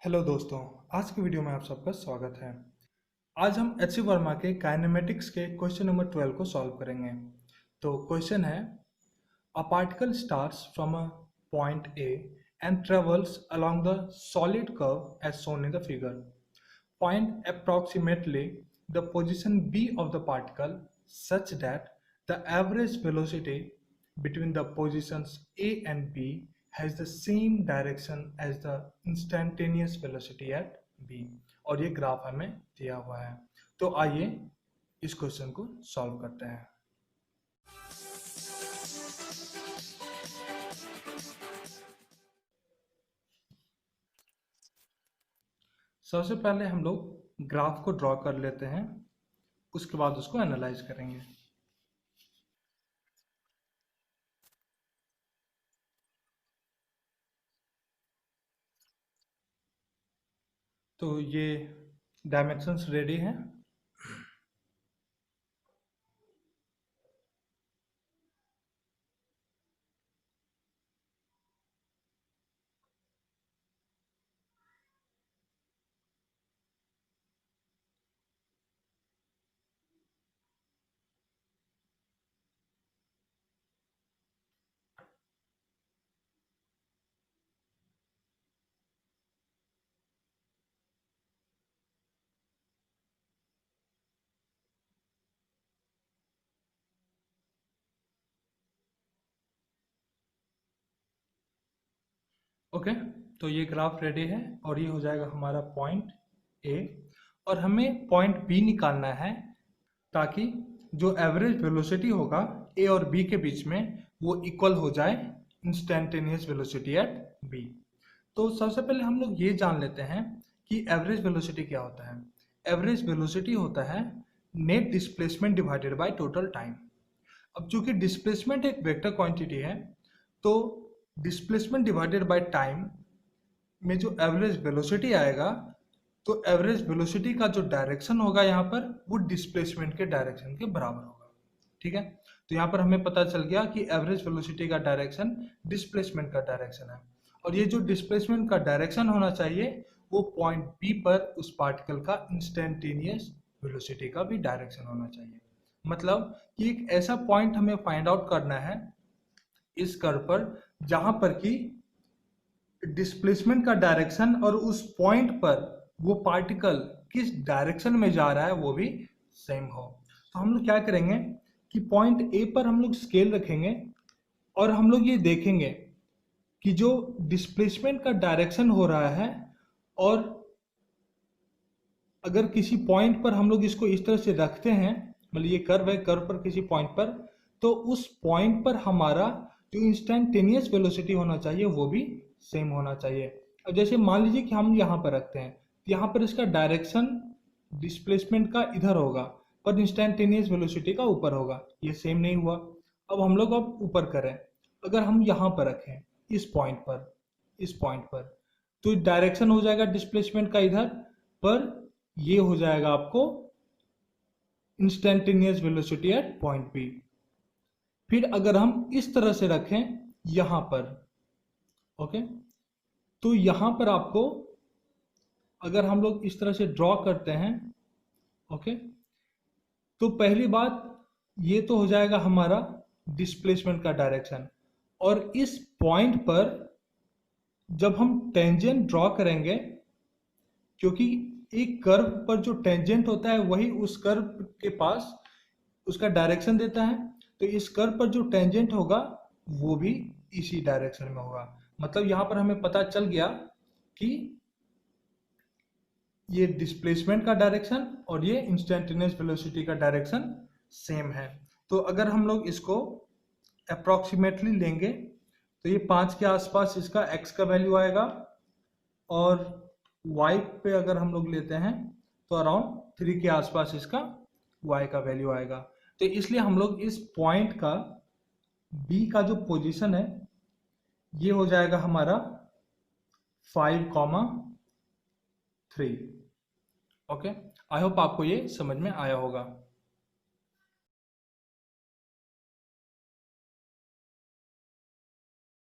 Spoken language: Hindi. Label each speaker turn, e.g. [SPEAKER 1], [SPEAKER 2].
[SPEAKER 1] हेलो दोस्तों, आज की वीडियो में आप सबका स्वागत है। आज हम एच सी वर्मा के काइनेमेटिक्स के क्वेश्चन नंबर 12 को सॉल्व करेंगे। तो क्वेश्चन है, a particle starts from a point A and travels along the solid curve as shown in the figure. Find approximately the position B of the particle such that the average velocity between the positions A and B has the same direction as the instantaneous velocity at B। और ये ग्राफ हमें दिया हुआ है। तो आइए इस क्वेश्चन को सॉल्व करते हैं। सबसे पहले हम लोग ग्राफ को ड्रॉ कर लेते हैं, उसके बाद उसको एनालाइज करेंगे। तो ये डायमेंशंस रेडी हैं। ओके, तो ये ग्राफ रेडी है और ये हो जाएगा हमारा पॉइंट ए, और हमें पॉइंट बी निकालना है ताकि जो एवरेज वेलोसिटी होगा ए और बी के बीच में वो इक्वल हो जाए इंस्टेंटेनियस वेलोसिटी एट बी। तो सबसे पहले हम लोग ये जान लेते हैं कि एवरेज वेलोसिटी क्या होता है। एवरेज वेलोसिटी होता है net displacement divided by total time. अब चूंकि डिस्प्लेसमेंट एक वेक्टर क्वांटिटी है, तो डिस्प्लेसमेंट डिवाइडेड बाय टाइम में जो एवरेज वेलोसिटी आएगा, तो एवरेज वेलोसिटी का जो डायरेक्शन होगा यहाँ पर वो डिस्प्लेसमेंट के डायरेक्शन के बराबर होगा। ठीक है, तो यहाँ पर हमें पता चल गया कि एवरेज वेलोसिटी का डायरेक्शन डिस्प्लेसमेंट का डायरेक्शन है, और ये जो डिस्प्लेसमेंट का डायरेक्शन होना चाहिए वो पॉइंट बी पर उस पार्टिकल का इंस्टेंटेनियस वेलोसिटी का भी डायरेक्शन होना चाहिए। मतलब कि एक ऐसा पॉइंट हमें फाइंड आउट करना है इस कर्व पर जहां पर कि डिस्प्लेसमेंट का डायरेक्शन और उस पॉइंट पर वो पार्टिकल किस डायरेक्शन में जा रहा है वो भी सेम हो। तो हम लोग क्या करेंगे कि पॉइंट ए पर हम लोग स्केल रखेंगे और हम लोग ये देखेंगे कि जो डिस्प्लेसमेंट का डायरेक्शन हो रहा है, और अगर किसी पॉइंट पर हम लोग इसको इस तरह से रखते हैं, मतलब ये कर्व है, कर्व पर किसी पॉइंट पर, तो उस पॉइंट पर हमारा जो इंस्टेंटेनियस वेलोसिटी होना चाहिए वो भी सेम होना चाहिए। अब जैसे मान लीजिए कि हम यहाँ पर रखते हैं, तो यहाँ पर इसका डायरेक्शन डिस्प्लेसमेंट का इधर होगा पर इंस्टेंटेनियस वेलोसिटी का ऊपर होगा, ये सेम नहीं हुआ। अब ऊपर करें, अगर हम यहाँ पर रखें इस पॉइंट पर, इस पॉइंट पर, तो डायरेक्शन हो जाएगा डिस्प्लेसमेंट का इधर, पर ये हो जाएगा आपको instantaneous velocity at point B. फिर अगर हम इस तरह से रखें यहां पर, ओके, तो यहां पर आपको अगर हम लोग इस तरह से ड्रॉ करते हैं, ओके, तो पहली बात ये तो हो जाएगा हमारा डिस्प्लेसमेंट का डायरेक्शन, और इस पॉइंट पर जब हम टेंजेंट ड्रॉ करेंगे, क्योंकि एक कर्व पर जो टेंजेंट होता है वही उस कर्व के पास उसका डायरेक्शन देता है, तो इस कर्व पर जो टेंजेंट होगा वो भी इसी डायरेक्शन में होगा। मतलब यहाँ पर हमें पता चल गया कि ये डिस्प्लेसमेंट का डायरेक्शन और ये इंस्टेंटेनियस वेलोसिटी का डायरेक्शन सेम है। तो अगर हम लोग इसको अप्रोक्सीमेटली लेंगे तो ये 5 के आसपास इसका x का वैल्यू आएगा, और y पे अगर हम लोग लेते हैं तो अराउंड 3 के आसपास इसका y का वैल्यू आएगा। तो इसलिए हम लोग इस पॉइंट का b का जो पोजीशन है ये हो जाएगा हमारा 5,3। ओके, आई होप आपको ये समझ में आया होगा।